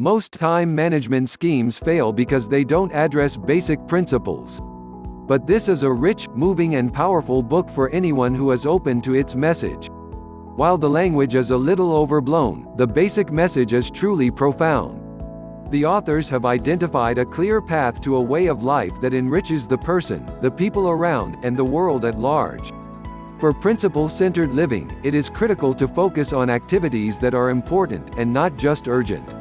Most time management schemes fail because they don't address basic principles. But this is a rich, moving and powerful book for anyone who is open to its message. While the language is a little overblown, the basic message is truly profound. The authors have identified a clear path to a way of life that enriches the person, the people around, and the world at large. For principle-centered living, it is critical to focus on activities that are important, and not just urgent.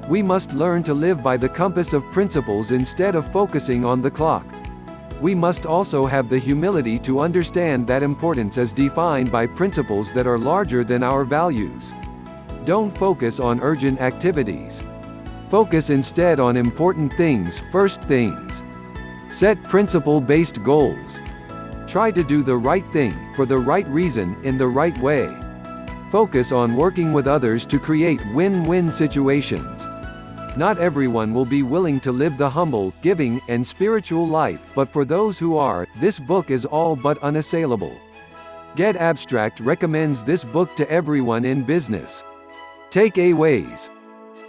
We must learn to live by the compass of principles instead of focusing on the clock. We must also have the humility to understand that importance is defined by principles that are larger than our values. Don't focus on urgent activities. Focus instead on important things, first things. Set principle-based goals. Try to do the right thing, for the right reason, in the right way. Focus on working with others to create win-win situations. Not everyone will be willing to live the humble, giving, and spiritual life, but for those who are, this book is all but unassailable. Get Abstract recommends this book to everyone in business. Takeaways.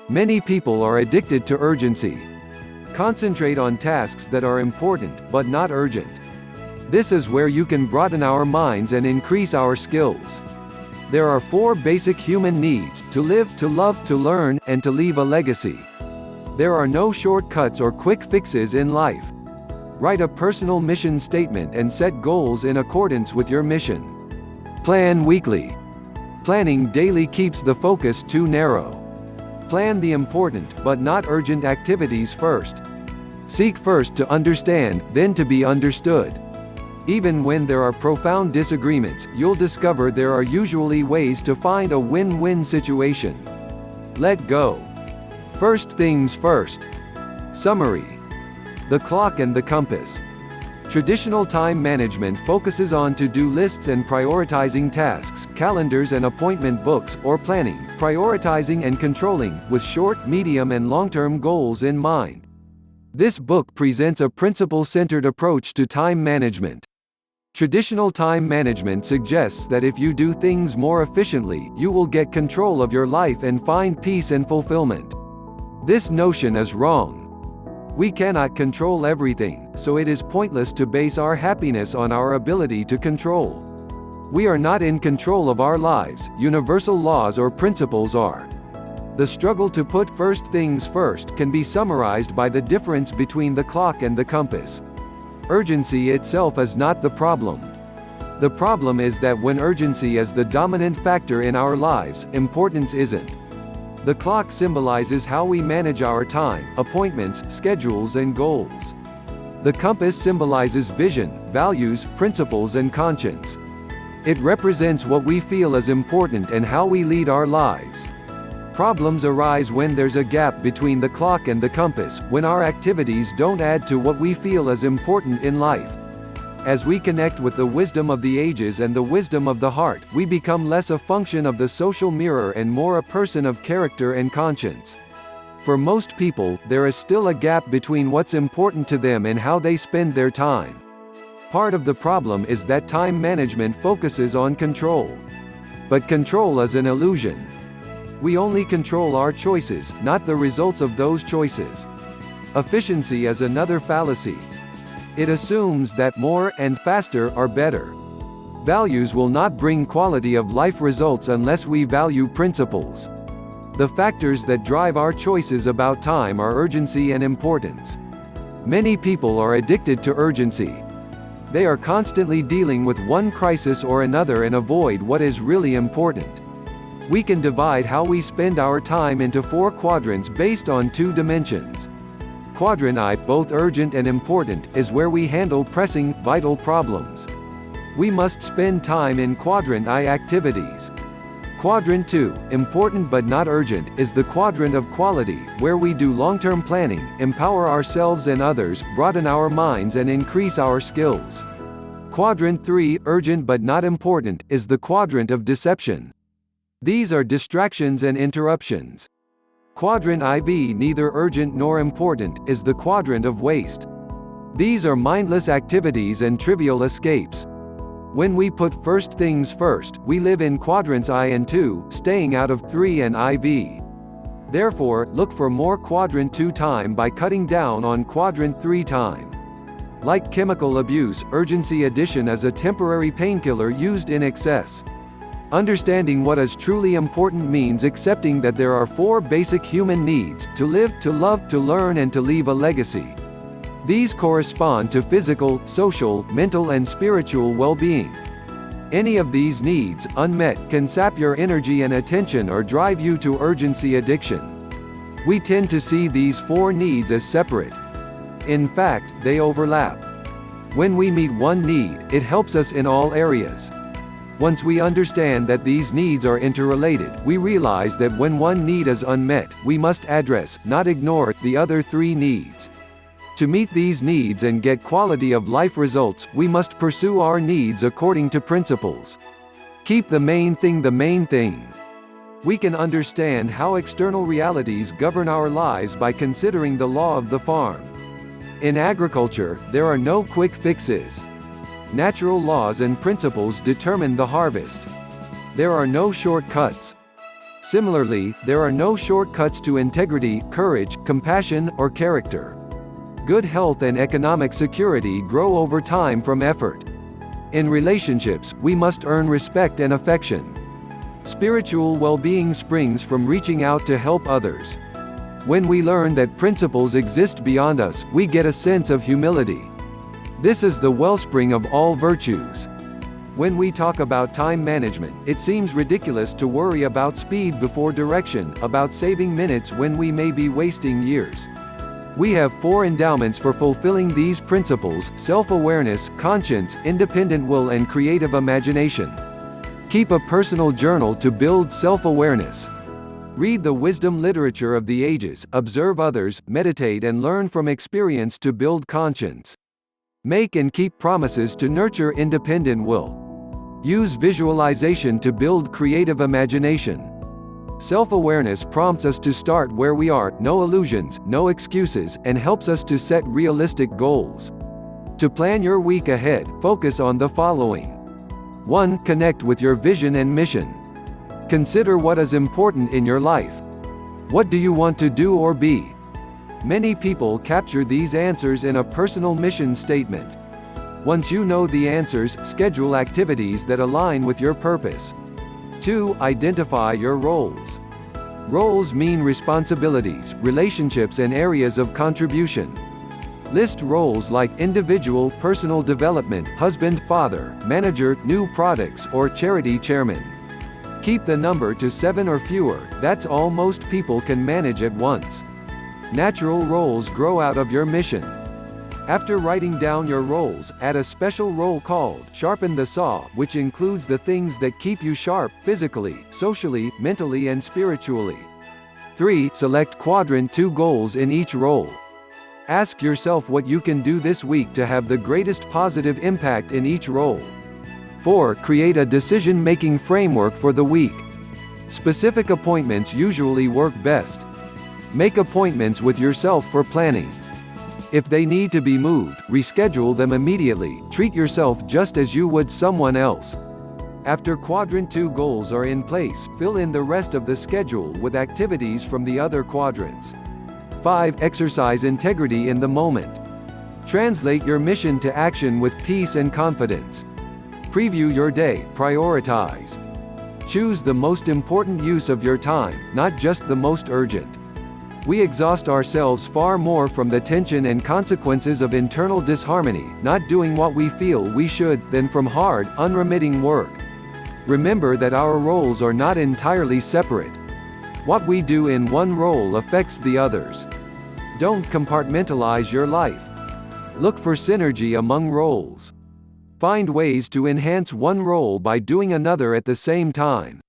Many people are addicted to urgency. Concentrate on tasks that are important, but not urgent. This is where you can broaden our minds and increase our skills. There are 4 basic human needs: to live, to love, to learn, and to leave a legacy. There are no shortcuts or quick fixes in life. Write a personal mission statement and set goals in accordance with your mission. Plan weekly. Planning daily keeps the focus too narrow. Plan the important, but not urgent activities first. Seek first to understand, then to be understood. Even when there are profound disagreements, you'll discover there are usually ways to find a win-win situation. Let go. First things first. Summary. The clock and the compass. Traditional time management focuses on to-do lists and prioritizing tasks, calendars and appointment books, or planning, prioritizing and controlling, with short, medium and long-term goals in mind. This book presents a principle-centered approach to time management. Traditional time management suggests that if you do things more efficiently, you will get control of your life and find peace and fulfillment. This notion is wrong. We cannot control everything, so it is pointless to base our happiness on our ability to control. We are not in control of our lives, universal laws or principles are. The struggle to put first things first can be summarized by the difference between the clock and the compass. Urgency itself is not the problem. The problem is that when urgency is the dominant factor in our lives, importance isn't. The clock symbolizes how we manage our time, appointments, schedules and goals. The compass symbolizes vision, values, principles and conscience. It represents what we feel is important and how we lead our lives. Problems arise when there's a gap between the clock and the compass, when our activities don't add to what we feel is important in life. As we connect with the wisdom of the ages and the wisdom of the heart, we become less a function of the social mirror and more a person of character and conscience. For most people, there is still a gap between what's important to them and how they spend their time. Part of the problem is that time management focuses on control. But control is an illusion. We only control our choices, not the results of those choices. Efficiency is another fallacy. It assumes that more and faster are better. Values will not bring quality of life results unless we value principles. The factors that drive our choices about time are urgency and importance. Many people are addicted to urgency. They are constantly dealing with one crisis or another and avoid what is really important. We can divide how we spend our time into 4 quadrants based on 2 dimensions. Quadrant I, both urgent and important, is where we handle pressing, vital problems. We must spend time in Quadrant I activities. Quadrant II, important but not urgent, is the quadrant of quality, where we do long-term planning, empower ourselves and others, broaden our minds and increase our skills. Quadrant III, urgent but not important, is the quadrant of deception. These are distractions and interruptions. Quadrant IV, neither urgent nor important, is the quadrant of waste. These are mindless activities and trivial escapes. When we put first things first, we live in quadrants I and II, staying out of 3 and IV. Therefore, look for more quadrant 2 time by cutting down on quadrant 3 time. Like chemical abuse, urgency addition is a temporary painkiller used in excess. Understanding what is truly important means accepting that there are 4 basic human needs: to live, to love, to learn, and to leave a legacy. These correspond to physical, social, mental, and spiritual well-being. Any of these needs, unmet, can sap your energy and attention or drive you to urgency addiction. We tend to see these 4 needs as separate. In fact, they overlap. When we meet one need, it helps us in all areas. Once we understand that these needs are interrelated, we realize that when one need is unmet, we must address, not ignore, the other 3 needs. To meet these needs and get quality of life results, we must pursue our needs according to principles. Keep the main thing the main thing. We can understand how external realities govern our lives by considering the law of the farm. In agriculture, there are no quick fixes. Natural laws and principles determine the harvest. There are no shortcuts. Similarly, there are no shortcuts to integrity, courage, compassion, or character. Good health and economic security grow over time from effort. In relationships, we must earn respect and affection. Spiritual well-being springs from reaching out to help others. When we learn that principles exist beyond us, we get a sense of humility. This is the wellspring of all virtues. When we talk about time management, it seems ridiculous to worry about speed before direction, about saving minutes when we may be wasting years. We have 4 endowments for fulfilling these principles: self-awareness, conscience, independent will, and creative imagination. Keep a personal journal to build self-awareness. Read the wisdom literature of the ages, observe others, meditate and learn from experience to build conscience. Make and keep promises to nurture independent will. Use visualization to build creative imagination. Self-awareness prompts us to start where we are, no illusions, no excuses, and helps us to set realistic goals. To plan your week ahead, focus on the following. 1. Connect with your vision and mission. Consider what is important in your life. What do you want to do or be? Many people capture these answers in a personal mission statement. Once you know the answers, schedule activities that align with your purpose. 2. Identify your roles. Roles mean responsibilities, relationships, and areas of contribution. List roles like individual, personal development, husband, father, manager, new products, or charity chairman. Keep the number to 7 or fewer, that's all most people can manage at once. Natural roles grow out of your mission. After writing down your roles, add a special role called Sharpen the Saw, which includes the things that keep you sharp, physically, socially, mentally, and spiritually. 3. Select quadrant 2 goals in each role. Ask yourself what you can do this week to have the greatest positive impact in each role. 4. Create a decision-making framework for the week. Specific appointments usually work best. Make appointments with yourself for planning. If they need to be moved, reschedule them immediately. Treat yourself just as you would someone else. After quadrant 2 goals are in place, fill in the rest of the schedule with activities from the other quadrants. 5. Exercise integrity in the moment. Translate your mission to action with peace and confidence. Preview your day, prioritize. Choose the most important use of your time, not just the most urgent. We exhaust ourselves far more from the tension and consequences of internal disharmony, not doing what we feel we should, than from hard, unremitting work. Remember that our roles are not entirely separate. What we do in one role affects the others. Don't compartmentalize your life. Look for synergy among roles. Find ways to enhance one role by doing another at the same time.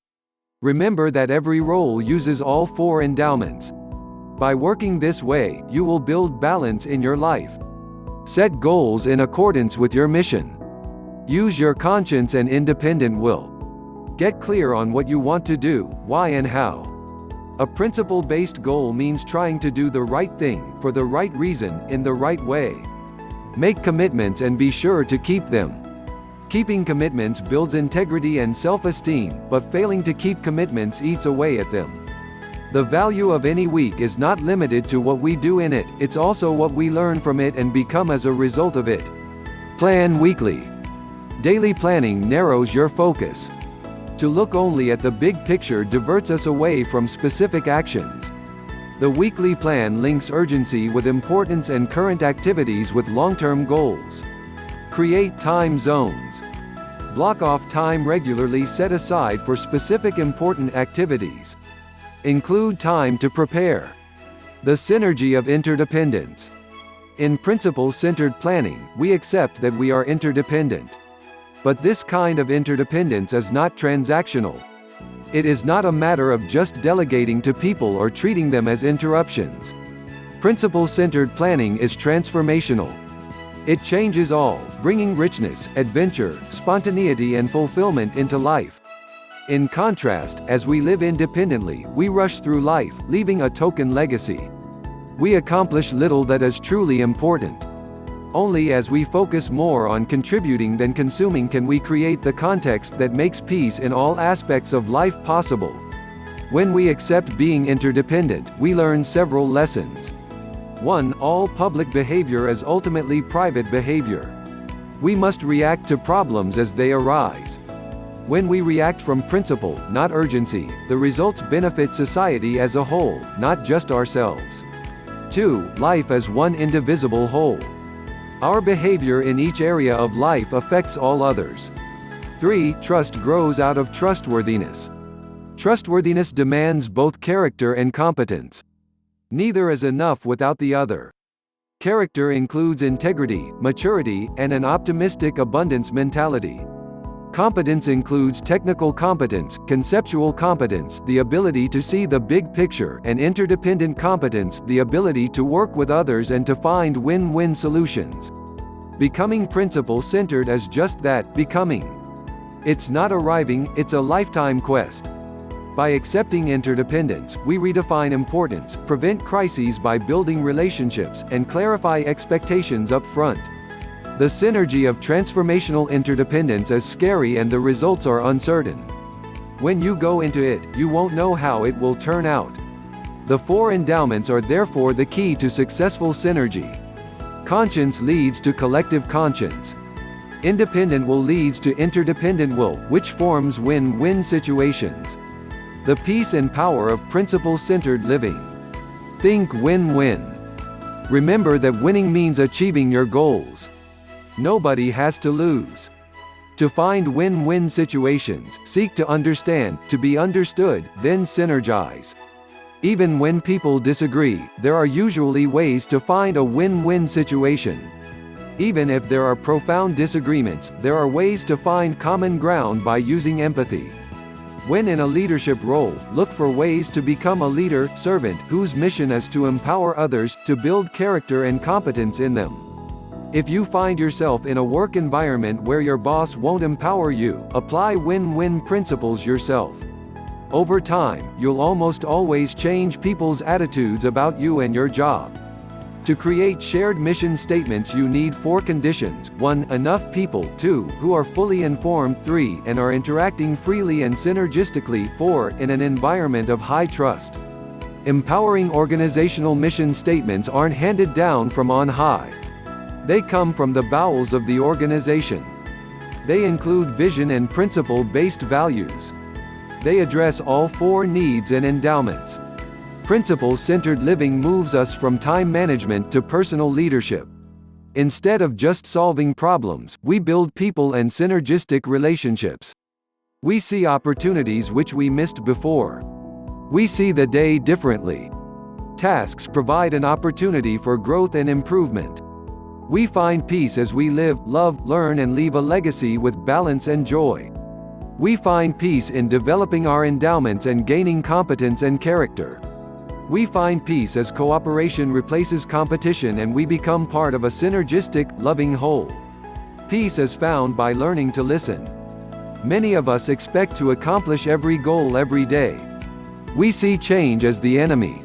Remember that every role uses all 4 endowments. By working this way, you will build balance in your life. Set goals in accordance with your mission. Use your conscience and independent will. Get clear on what you want to do, why and how. A principle-based goal means trying to do the right thing, for the right reason, in the right way. Make commitments and be sure to keep them. Keeping commitments builds integrity and self-esteem, but failing to keep commitments eats away at them. The value of any week is not limited to what we do in it, it's also what we learn from it and become as a result of it. Plan weekly. Daily planning narrows your focus. To look only at the big picture diverts us away from specific actions. The weekly plan links urgency with importance and current activities with long-term goals. Create time zones. Block off time regularly set aside for specific important activities. Include time to prepare. The synergy of interdependence. In principle-centered planning, we accept that we are interdependent. But this kind of interdependence is not transactional. It is not a matter of just delegating to people or treating them as interruptions. Principle-centered planning is transformational. It changes all, bringing richness, adventure, spontaneity and fulfillment into life. In contrast, as we live independently, we rush through life, leaving a token legacy. We accomplish little that is truly important. Only as we focus more on contributing than consuming can we create the context that makes peace in all aspects of life possible. When we accept being interdependent, we learn several lessons. 1. All public behavior is ultimately private behavior. We must react to problems as they arise. When we react from principle, not urgency, the results benefit society as a whole, not just ourselves. 2. Life is one indivisible whole. Our behavior in each area of life affects all others. 3. Trust grows out of trustworthiness. Trustworthiness demands both character and competence. Neither is enough without the other. Character includes integrity, maturity, and an optimistic abundance mentality. Competence includes technical competence, conceptual competence, the ability to see the big picture, and interdependent competence, the ability to work with others and to find win-win solutions. Becoming principle-centered is just that, becoming. It's not arriving, it's a lifetime quest. By accepting interdependence, we redefine importance, prevent crises by building relationships, and clarify expectations up front. The synergy of transformational interdependence is scary and the results are uncertain. When you go into it, you won't know how it will turn out. The 4 endowments are therefore the key to successful synergy. Conscience leads to collective conscience. Independent will leads to interdependent will, which forms win-win situations. The peace and power of principle-centered living. Think win-win. Remember that winning means achieving your goals. Nobody has to lose. To find win-win situations, seek to understand, to be understood, then synergize. Even when people disagree, there are usually ways to find a win-win situation. Even if there are profound disagreements, there are ways to find common ground by using empathy. When in a leadership role, look for ways to become a leader, servant, whose mission is to empower others, to build character and competence in them. If you find yourself in a work environment where your boss won't empower you, apply win-win principles yourself. Over time, you'll almost always change people's attitudes about you and your job. To create shared mission statements you need 4 conditions: 1. Enough people, 2. Who are fully informed, 3. And are interacting freely and synergistically, 4. In an environment of high trust. Empowering organizational mission statements aren't handed down from on high. They come from the bowels of the organization. They include vision and principle-based values. They address all 4 needs and endowments. Principle-centered living moves us from time management to personal leadership. Instead of just solving problems, we build people and synergistic relationships. We see opportunities which we missed before. We see the day differently. Tasks provide an opportunity for growth and improvement. We find peace as we live, love, learn and leave a legacy with balance and joy. We find peace in developing our endowments and gaining competence and character. We find peace as cooperation replaces competition and we become part of a synergistic, loving whole. Peace is found by learning to listen. Many of us expect to accomplish every goal every day. We see change as the enemy.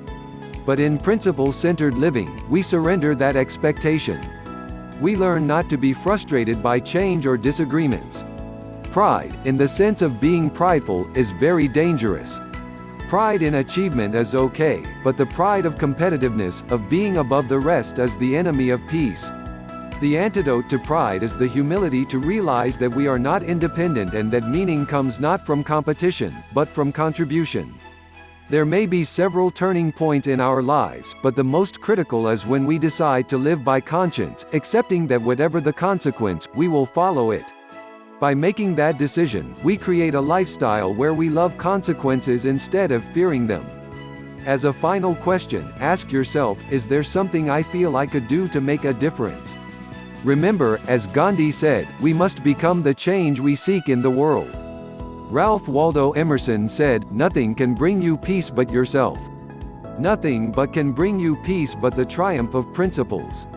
But in principle-centered living, we surrender that expectation. We learn not to be frustrated by change or disagreements. Pride, in the sense of being prideful, is very dangerous. Pride in achievement is okay, but the pride of competitiveness, of being above the rest, is the enemy of peace. The antidote to pride is the humility to realize that we are not independent and that meaning comes not from competition, but from contribution. There may be several turning points in our lives, but the most critical is when we decide to live by conscience, accepting that whatever the consequence, we will follow it. By making that decision, we create a lifestyle where we love consequences instead of fearing them. As a final question, ask yourself, is there something I feel I could do to make a difference? Remember, as Gandhi said, we must become the change we seek in the world. Ralph Waldo Emerson said, "Nothing can bring you peace but yourself. Nothing but can bring you peace but the triumph of principles."